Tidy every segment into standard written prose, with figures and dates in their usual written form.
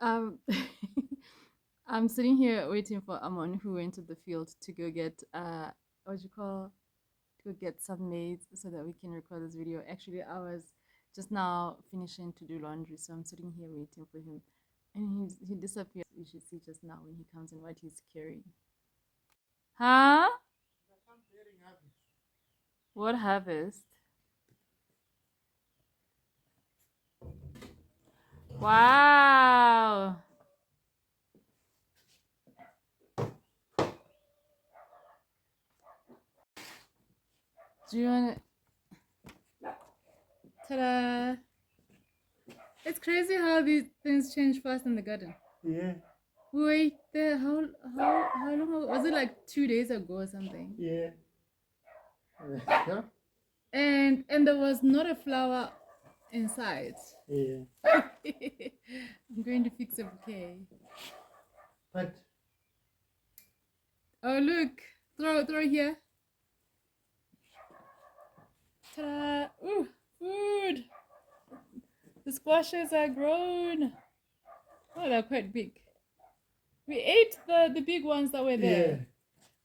Um, I'm sitting here waiting for Amon, who went to the field to go get what do you call to go get some maize so that we can record this video. Actually, I was just now finishing to do laundry, so I'm sitting here waiting for him, and he disappeared. You should see just now when he comes in what he's carrying. Huh? What harvest? Wow. Do you want to? Ta-da! It's crazy how these things change fast in the garden. Yeah, Wait, how long ago? Was it like 2 days ago or something? yeah. Yeah. And there was not a flower inside. Yeah. I'm going to fix a bouquet. But Oh look, throw here. Ta-da! Ooh, food. The squashes are grown. Oh, they're quite big. We ate the big ones that were there. yeah,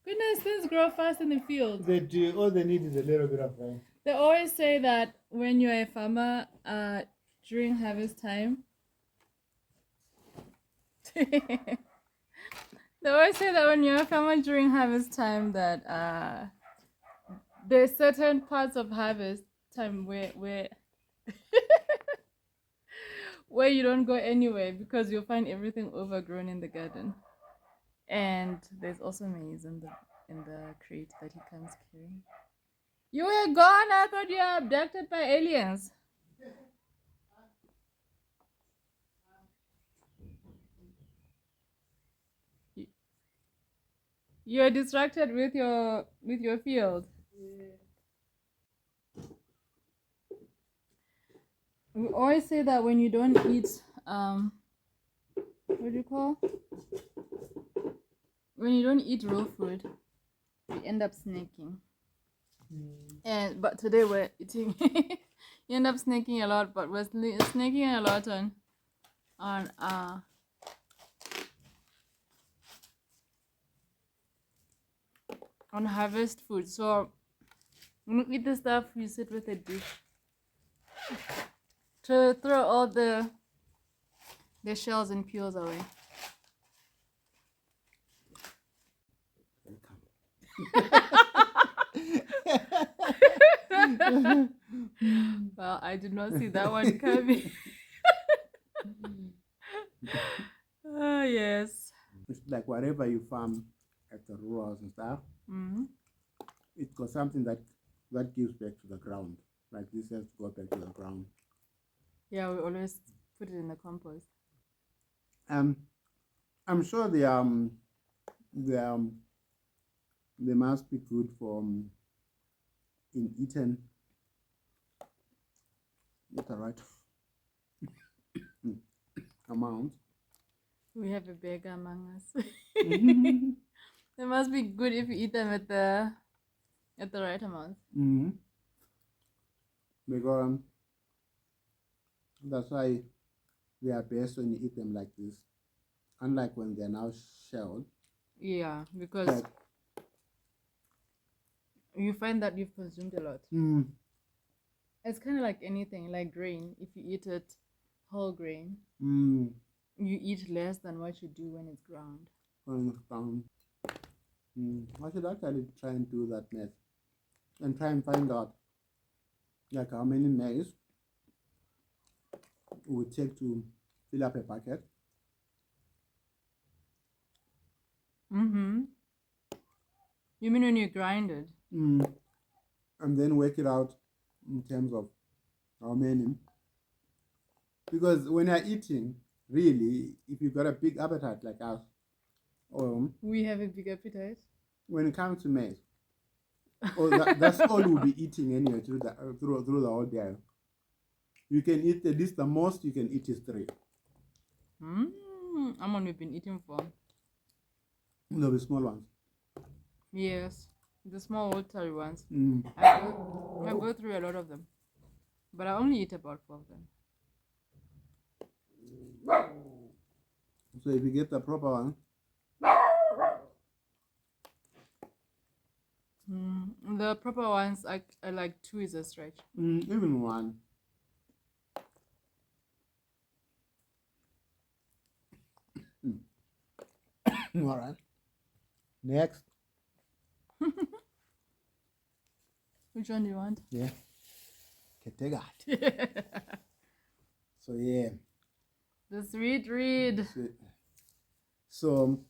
Goodness, things grow fast in the field. they do. All they need is a little bit of rain. They always say that when you're a farmer, during harvest time, they always say that when you're a farmer during harvest time, that there's certain parts of harvest time where where you don't go anywhere because you'll find everything overgrown in the garden. And there's also maize in the crate that he comes carrying. You were gone. I thought you were abducted by aliens. You're distracted with your field. We always say that when you don't eat what do you call? When you don't eat raw food, you end up snaking. But today we're eating. You end up snaking a lot, but we're snaking a lot on harvest food. So when you eat the stuff, you sit with a dish to throw all the shells and peels away. Well, I did not see that one coming. Oh, yes. It's like whatever you farm at the rurals and stuff, it's got something that gives back to the ground. Like this has to go back to the ground. Yeah, we always put it in the compost. I'm sure they must be good for in eaten. Not the right amount. We have a beggar among us. They must be good if you eat them at the right amount. Because that's why they are best when you eat them like this. Unlike when they're now shelled. Yeah, because you find that you've consumed a lot. It's kind of like anything, like grain. If you eat it whole grain, you eat less than what you do when it's ground. I should actually try and do that math and try and find out like how many maize it would take to fill up a bucket. You mean when you grind it? And then work it out in terms of how many. Because when you're eating, really, if you've got a big appetite like us, we have a big appetite. When it comes to maize, that's all we'll be eating anyway through the whole day. You can eat at least the most you can eat is 3. Amon, we've been eating for. The small ones. Yes, the small watery ones. I go through a lot of them, but I only eat about 4 of them. So if you get the proper one, the proper ones are like 2 is a stretch. even one. All right. Next. Which one do you want? Yeah. Tshegokate. So yeah. The sweet read. So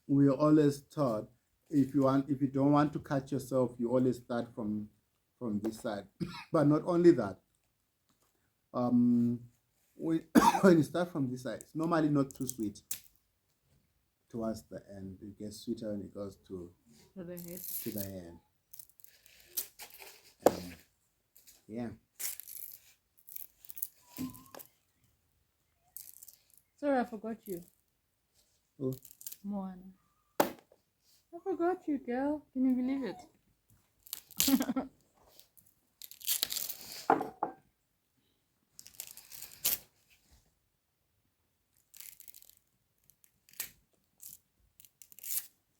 we always taught if you don't want to cut yourself, you always start from this side. But not only that, when when you start from this side, it's normally not too sweet towards the end. It gets sweeter when it goes to the head. To the end. Yeah. Sorry, I forgot you. Oh. Moana. I forgot you, girl. Can you believe it?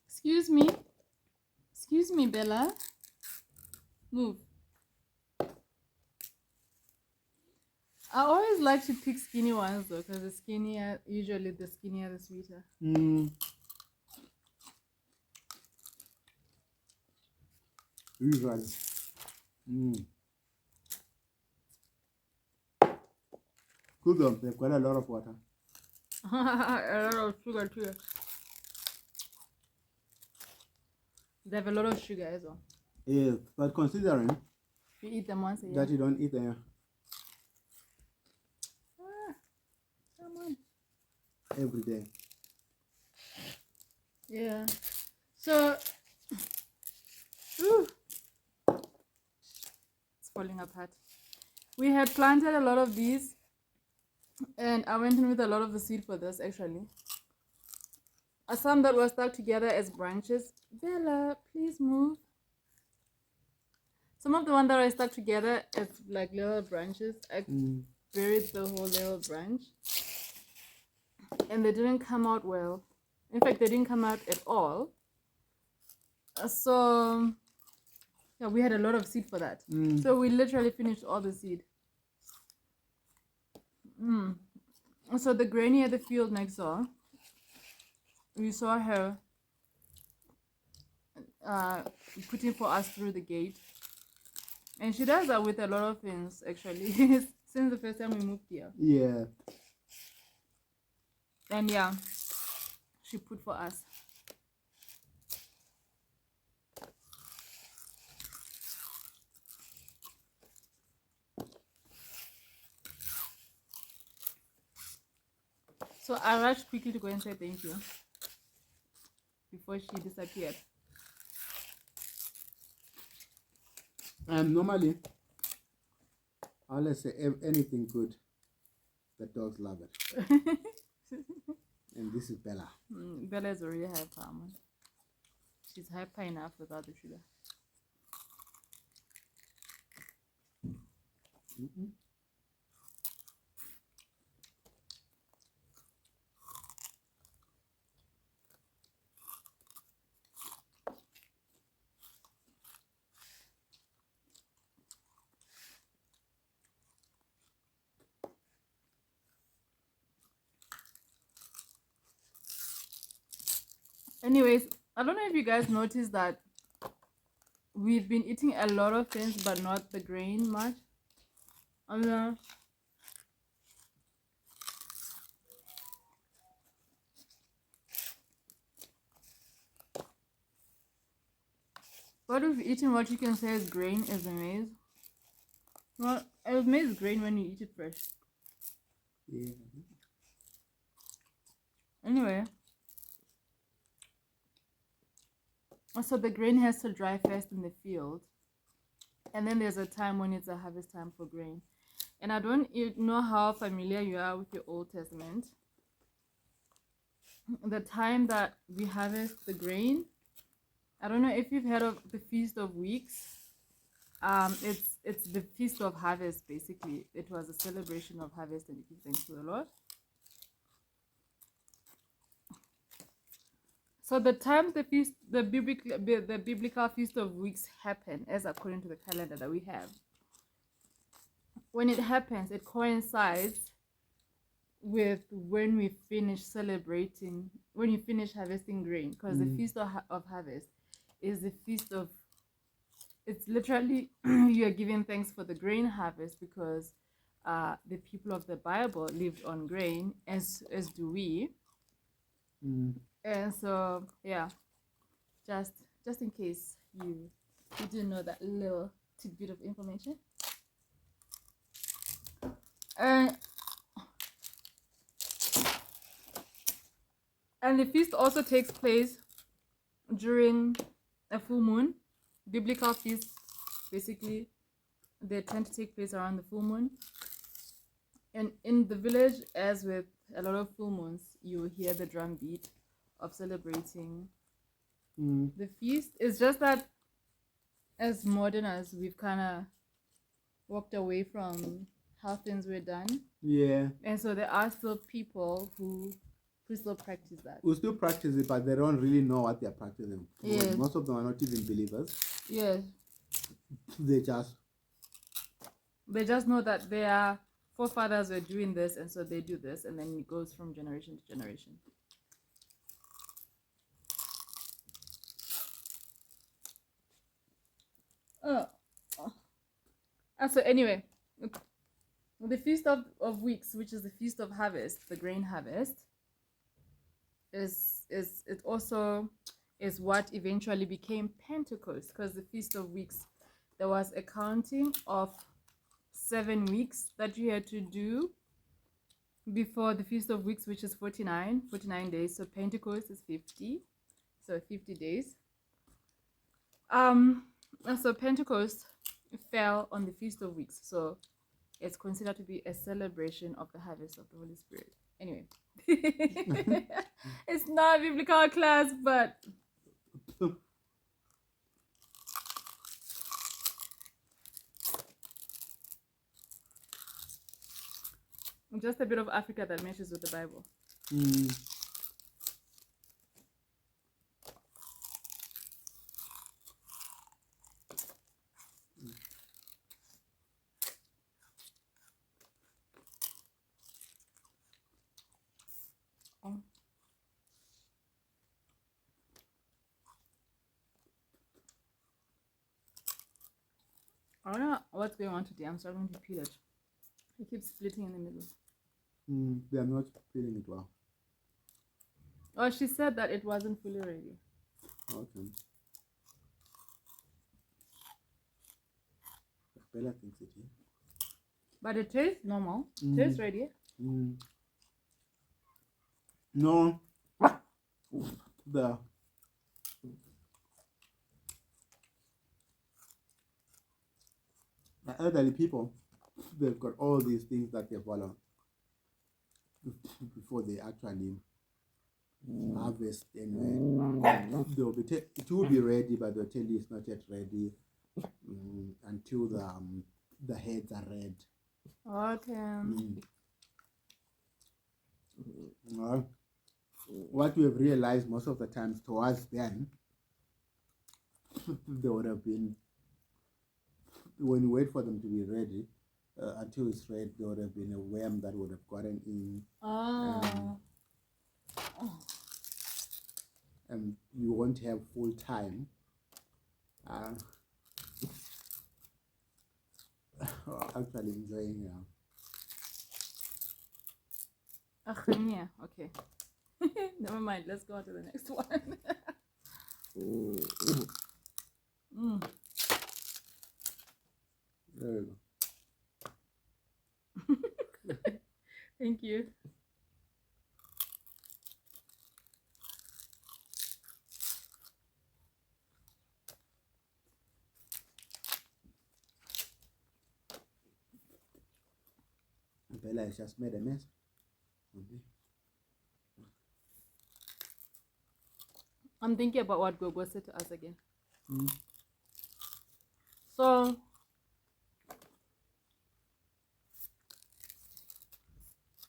Excuse me. Excuse me, Bella. Move. I always like to pick skinny ones though, because the skinnier, usually the skinnier the sweeter. Usually. Good though, they've got a lot of water. A lot of sugar too. They have a lot of sugar as well. Yeah, but considering You eat them once a year. that you don't eat them Come on. every day. Yeah. So, it's falling apart. We had planted a lot of these, and I went in with a lot of the seed for this actually. Some that were stuck together as branches. Bella, please move. Some of the ones that are stuck together as like little branches, I buried the whole little branch, and they didn't come out well. In fact, they didn't come out at all. So yeah, we had a lot of seed for that. So we literally finished all the seed. So the granny at the field next door, we saw her putting for us through the gate, and she does that with a lot of things actually. Since the first time we moved here. Yeah. And yeah, she put for us. So I rushed quickly to go and say thank you before she disappeared. Normally, I always say anything good, the dogs love it. And this is Bella. Bella is already hyper, Amon. She's hyper enough without the sugar. Anyways, I don't know if you guys noticed that we've been eating a lot of things but not the grain much. But if eating what you can say is grain is the maize. Well, maize is grain when you eat it fresh. Yeah. Anyway. So the grain has to dry first in the field. And then there's a time when it's a harvest time for grain. And I don't know how familiar you are with your Old Testament. The time that we harvest the grain, I don't know if you've heard of the Feast of Weeks. It's the Feast of Harvest, basically. It was a celebration of harvest and giving thanks to the Lord. So the time the biblical feast of weeks happen, as according to the calendar that we have, when it happens, it coincides with when we finish celebrating, when you finish harvesting grain, because the feast of harvest is the feast of. It's literally you're giving thanks for the grain harvest because the people of the Bible lived on grain, as do we. And so yeah, just in case you didn't know that little tidbit of information. And the feast also takes place during a full moon. Biblical feasts, basically, they tend to take place around the full moon. And in the village, as with a lot of full moons, you hear the drum beat of celebrating the feast. It's just that as modern as we've kind of walked away from how things were done. Yeah. And so there are still people who still practice that. Who still practice it, but they don't really know what they're practicing. Yes. Most of them are not even believers. Yes. They just know that their forefathers were doing this, and so they do this, and then it goes from generation to generation. So anyway, the Feast of Weeks, which is the Feast of Harvest, the grain harvest, is it also is what eventually became Pentecost, because the Feast of Weeks, there was a counting of 7 weeks that you had to do before the Feast of Weeks, which is 49 days. So Pentecost is 50, so 50 days. And so Pentecost fell on the Feast of Weeks, so it's considered to be a celebration of the harvest of the Holy Spirit. Anyway, it's not a biblical class, but just a bit of Africa that meshes with the Bible. I don't know what's going on today. I'm struggling to peel it. It keeps splitting in the middle. They are not feeling it well. Oh, she said that it wasn't fully ready. Okay. Bella thinks it is. But it tastes normal. It tastes ready. No. The elderly people, they've got all these things that they follow before they actually harvest. Anyway, it will be ready, but they'll tell you it's not yet ready until the heads are red. Okay. What we have realized most of the times towards then, there would have been, when you wait for them to be ready, until it's red, there would have been a worm that would have gotten in. And you won't have full time. Actually enjoying Yeah, okay. Never mind, let's go on to the next one. There you go. Thank you. Bella has just made a mess. I'm thinking about what Gogo said to us again. So,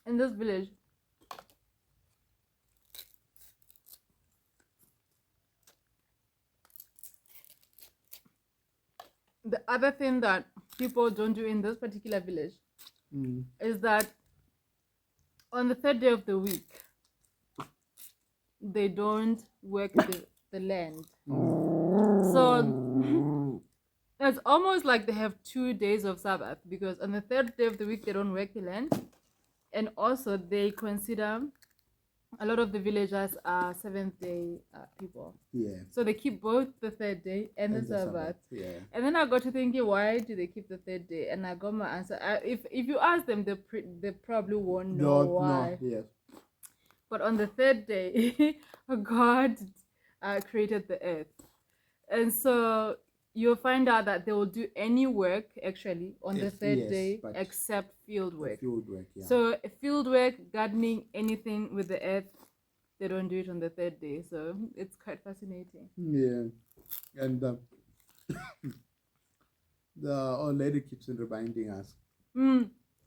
in this village, the other thing that people don't do in this particular village is that on the third day of the week, they don't work the land. So it's almost like they have 2 days of Sabbath, because on the third day of the week, they don't work the land. And also, they consider a lot of the villagers are Seventh-day people. Yeah. So they keep both the third day and the Sabbath. Yeah. And then I got to thinking, why do they keep the third day? And I got my answer. If you ask them, they probably won't know why. No, yes. But on the third day, God created the earth. And so you'll find out that they will do any work actually on the third day except field work. Field work, yeah. So field work, gardening, anything with the earth, they don't do it on the third day. So it's quite fascinating. Yeah. And the old lady keeps on reminding us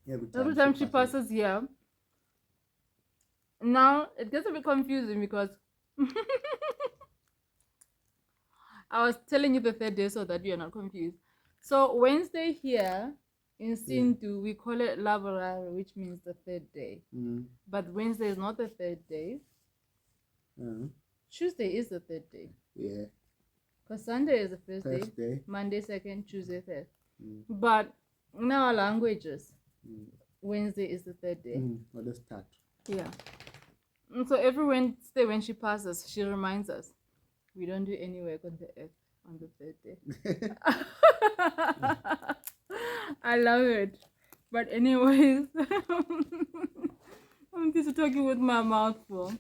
Every time she passes here. Now it gets a bit confusing because I was telling you the third day so that you're not confused. So Wednesday here in Sintu, we call it Laborare, which means the third day. But Wednesday is not the third day. Tuesday is the third day. Yeah. Because Sunday is the first day. Monday second, Tuesday third. But in our languages, Wednesday is the third day. Well, let's start. Yeah. And so every Wednesday when she passes, she reminds us, we don't do any work on the earth on the third day. I love it. But anyways, I'm just talking with my mouth full.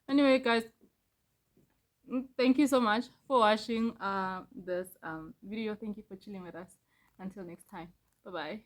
Anyway, guys, thank you so much for watching this video. Thank you for chilling with us. Until next time. Bye-bye.